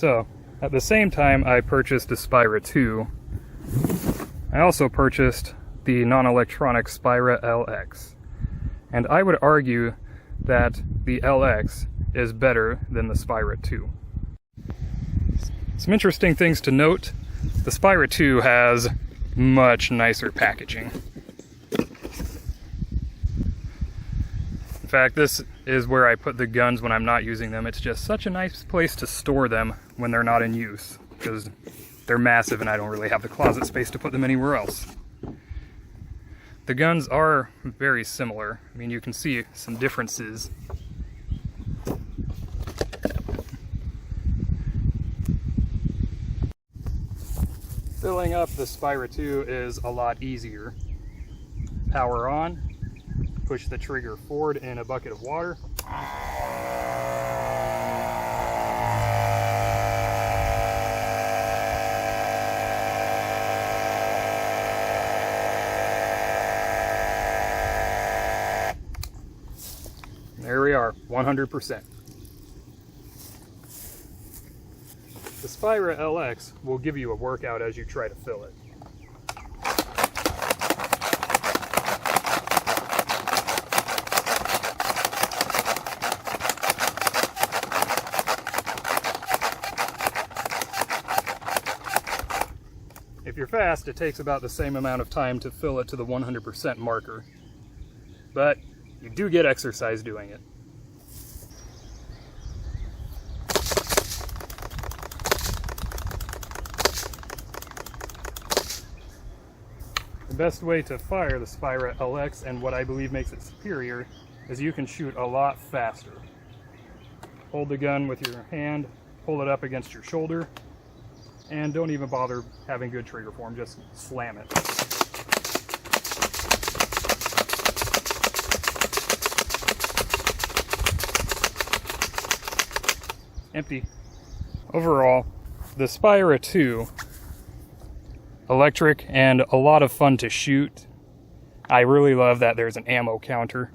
So, at the same time I purchased a Spyra 2, I also purchased the non-electronic Spyra LX. And I would argue that the LX is better than the Spyra 2. Some interesting things to note. The Spyra 2 has much nicer packaging. In fact, this is where I put the guns when I'm not using them. It's just such a nice place to store them when they're not in use, because they're massive and I don't really have the closet space to put them anywhere else. The guns are very similar. I mean, you can see some differences. Filling up the Spyra 2 is a lot easier. Power on, push the trigger forward in a bucket of water. There we are, 100%. The Spyra LX will give you a workout as you try to fill it. If you're fast, it takes about the same amount of time to fill it to the 100% marker, but you do get exercise doing it. The best way to fire the Spyra LX, and what I believe makes it superior, is you can shoot a lot faster. Hold the gun with your hand, pull it up against your shoulder, and don't even bother having good trigger form, just slam it. Empty. Overall, the Spyra 2, electric and a lot of fun to shoot. I really love that there's an ammo counter.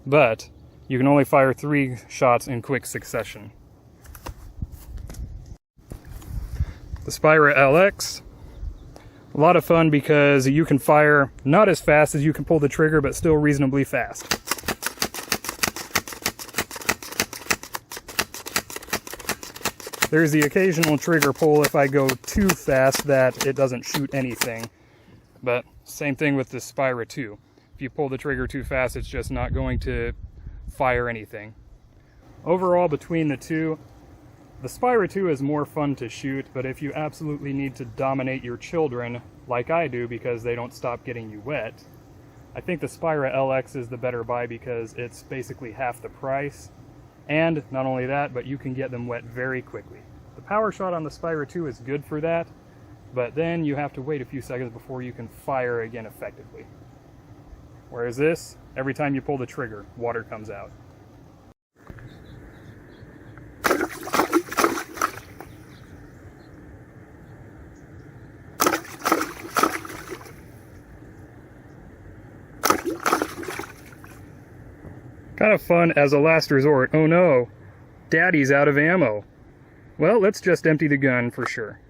But you can only fire 3 shots in quick succession. The Spyra LX, a lot of fun because you can fire not as fast as you can pull the trigger, but still reasonably fast. There's the occasional trigger pull if I go too fast that it doesn't shoot anything. But same thing with the Spyra 2. If you pull the trigger too fast, it's just not going to fire anything. Overall, between the two, the Spyra 2 is more fun to shoot, but if you absolutely need to dominate your children, like I do because they don't stop getting you wet, I think the Spyra LX is the better buy because it's basically half the price. And not only that, but you can get them wet very quickly. The power shot on the Spyra 2 is good for that, but then you have to wait a few seconds before you can fire again effectively. Whereas this, every time you pull the trigger, water comes out. Kind of fun as a last resort. Oh no, Daddy's out of ammo. Well, let's just empty the gun for sure.